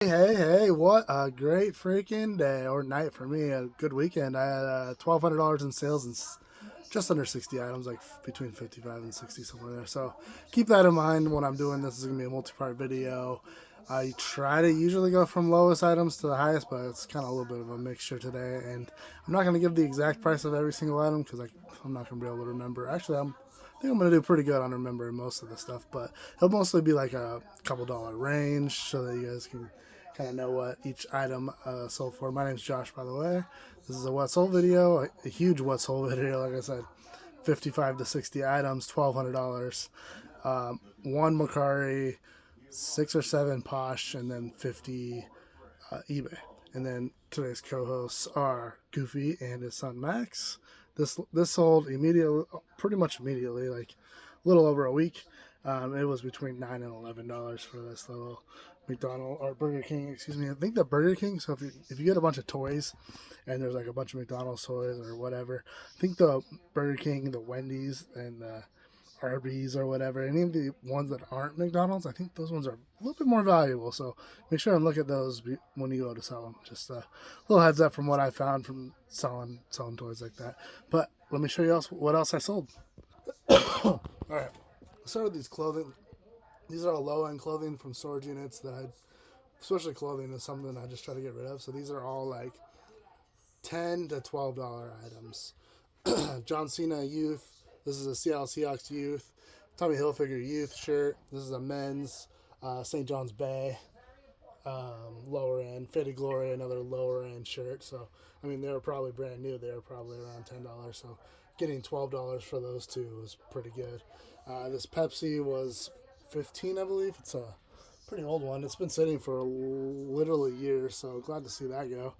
Hey, what a great freaking day or night for me. A good weekend. I had $1,200 in sales and just under 60 items, like between 55 and 60, somewhere there. So keep that in mind when I'm doing this. This is going to be a multi part video. I try to usually go from lowest items to the highest, but it's kind of a little bit of a mixture today. And I'm not going to give the exact price of every single item because I'm not going to be able to remember. Actually, I think I'm going to do pretty good on remembering most of the stuff, but it'll mostly be like a couple dollar range so that you guys can kind of know what each item sold for. My name's Josh, by the way. This is a what sold video, a huge what sold video. Like I said, 55 to 60 items, $1,200. One Macari, 6 or 7 Posh, and then 50 eBay. And then today's co-hosts are Goofy and his son Max. This sold immediately, pretty much immediately, like a little over a week. It was between $9 and $11 for this little McDonald or Burger King. Excuse me. I think the Burger King. So if you get a bunch of toys, and there's like a bunch of McDonald's toys or whatever, I think the Burger King, the Wendy's, and the Arby's or whatever, any of the ones that aren't McDonald's, I think those ones are a little bit more valuable. So make sure and look at those when you go to sell them. Just a little heads up from what I found from selling toys like that. But let me show you what else I sold. All right, let's start with these clothing. These are all low end clothing from storage units especially clothing is something I just try to get rid of. So these are all like $10 to $12 items. John Cena Youth. This is a Seattle Seahawks Youth. Tommy Hilfiger Youth shirt. This is a men's St. John's Bay lower end. Faded Glory, another lower end shirt. So, I mean, they were probably brand new. They were probably around $10. So, getting $12 for those two was pretty good. This Pepsi was 15, I believe. It's a pretty old one. It's been sitting for literally years, so glad to see that go.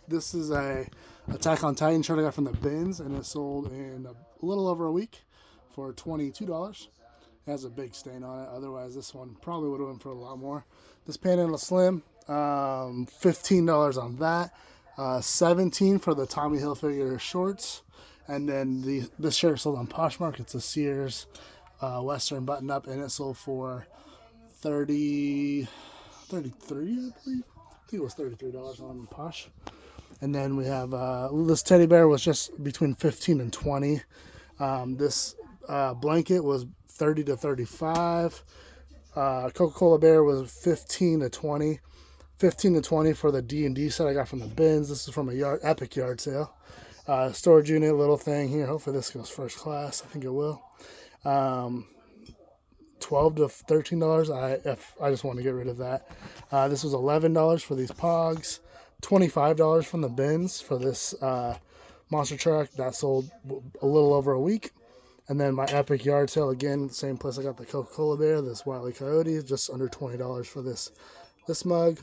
This is a Attack on Titan shirt I got from the bins, and it sold in a little over a week for $22. It has a big stain on it. Otherwise, this one probably would have went for a lot more. This Panhandle Slim, $15 on that. 17 for the Tommy Hilfiger shorts. And then this shirt sold on Poshmark. It's a Sears Western button up, and it sold for 33, I believe. I think it was $33 on Posh. And then we have this teddy bear was just between 15 and 20. This blanket was 30 to 35. Coca-Cola bear was 15 to 20. 15 to 20 for the D&D set I got from the bins. This is from a epic yard sale. Storage unit, little thing here. Hopefully this goes first class. I think it will. $12 to $13. I just want to get rid of that. This was $11 for these Pogs. $25 from the bins for this monster truck that sold a little over a week. And then my epic yard sale, again, same place I got the Coca-Cola bear, this Wile E. Coyote, just under $20 for this mug.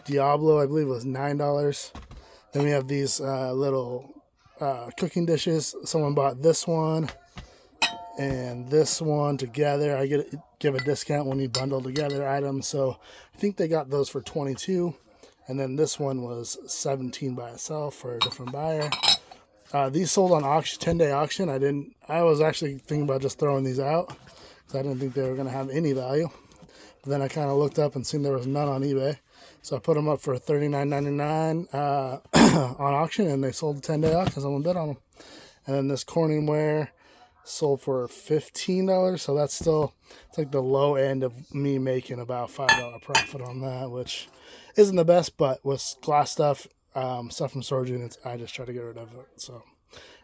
Diablo, I believe, was $9. Then we have these little cooking dishes. Someone bought this one and this one together. I give a discount when you bundle together items. So I think they got those for $22. And then this one was $17 by itself for a different buyer. These sold on auction, 10-day auction. I was actually thinking about just throwing these out because I didn't think they were going to have any value. But then I kind of looked up and seen there was none on eBay. So I put them up for $39.99 on auction, and they sold the 10-day auction. Someone bid on them. And then this Corningware sold for $15. So it's like the low end of me making about $5 profit on that, which isn't the best, but with glass stuff from storage units, I just try to get rid of it. So,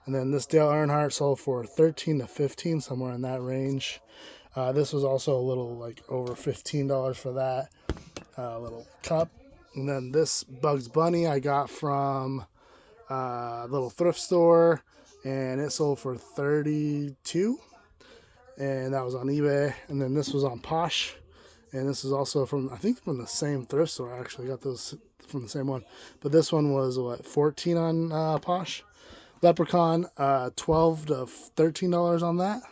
and then this Dale Earnhardt sold for 13 to 15, somewhere in that range. This was also a little like over $15 for that little cup. And then this Bugs Bunny I got from a little thrift store, and it sold for 32, and that was on eBay. And then this was on Posh, and this is also from the same thrift store. I actually got those from the same one, but this one was 14 on Posh. Leprechaun, $12 to $13 on that.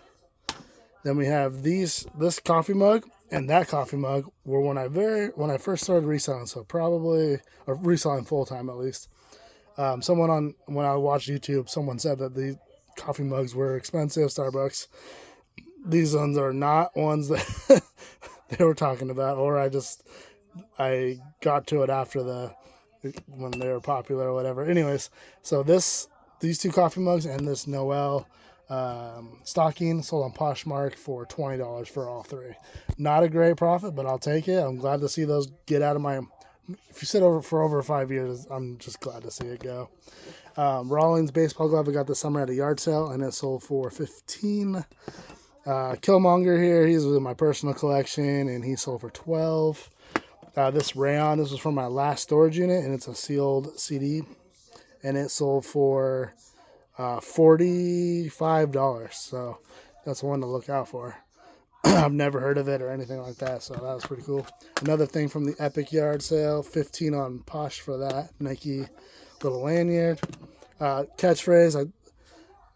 Then we have this coffee mug and that coffee mug were when I first started reselling, so probably, or reselling full time at least. When I watched YouTube, someone said that the coffee mugs were expensive, Starbucks. These ones are not ones that they were talking about, or I got to it after when they were popular or whatever. Anyways, so these 2 coffee mugs and this Noel stocking sold on Poshmark for $20 for all 3. Not a great profit, but I'll take it. I'm glad to see those get out of my. If you sit for over 5 years, I'm just glad to see it go. Rawlings baseball glove I got this summer at a yard sale, and it sold for $15. Killmonger here, he's in my personal collection, and he sold for $12. This rayon, this was from my last storage unit, and it's a sealed CD, and it sold for $45. So that's one to look out for. I've never heard of it or anything like that, so that was pretty cool. Another thing from the Epic yard sale, $15 on Posh for that Nike little lanyard. Catchphrase,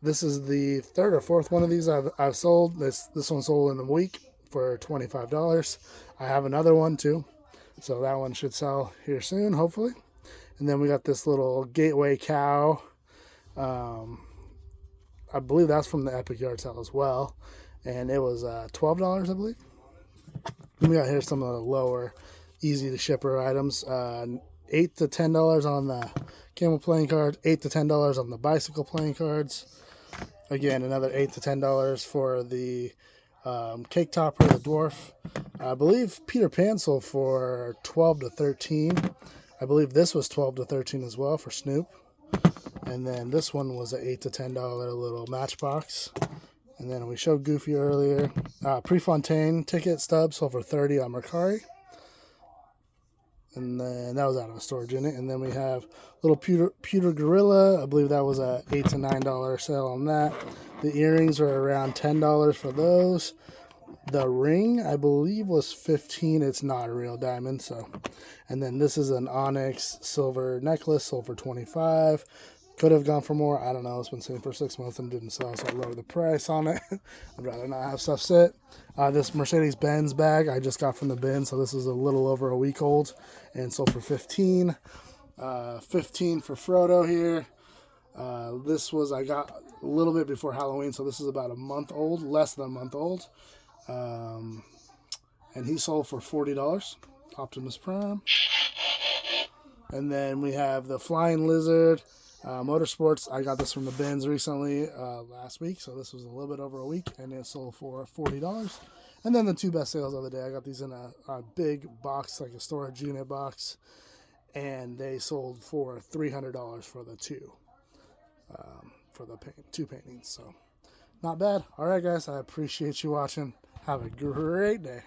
this is the 3rd or 4th one of these I've sold. This one sold in a week for $25. I have another one too, so that one should sell here soon, hopefully. And then we got this little Gateway cow. I believe that's from the Epic yard sale as well, and it was $12, I believe. And we got here some of the lower, easy to shipper items. $8 to $10 on the camel playing cards, $8 to $10 on the bicycle playing cards. Again, another $8 to $10 for the cake topper, the dwarf. I believe Peter Pan sold for $12 to $13. I believe this was $12 to $13 as well for Snoop. And then this one was an $8 to $10 little Matchbox. And then we showed Goofy earlier. Prefontaine ticket stub sold for $30 on Mercari. And then that was out of a storage unit. And then we have little pewter gorilla. I believe that was a $8 to $9 sale on that. The earrings are around $10 for those. The ring, I believe, was $15. It's not a real diamond. So, and then this is an onyx silver necklace, sold for $25. Could have gone for more. I don't know. It's been sitting for 6 months and didn't sell, so I lowered the price on it. I'd rather not have stuff sit. This Mercedes-Benz bag I just got from the bin, so this is a little over a week old and sold for $15. $15 for Frodo here. This was, I got a little bit before Halloween, so this is about a month old, less than a month old. And he sold for $40. Optimus Prime. And then we have the Flying Lizard Motorsports. I got this from the bins recently, last week, so this was a little bit over a week, and it sold for $40. And then the 2 best sales of the day, I got these in a big box, like a storage unit box, and they sold for $300 for the 2, for the 2 paintings. So not bad. All right, guys, I appreciate you watching. Have a great day.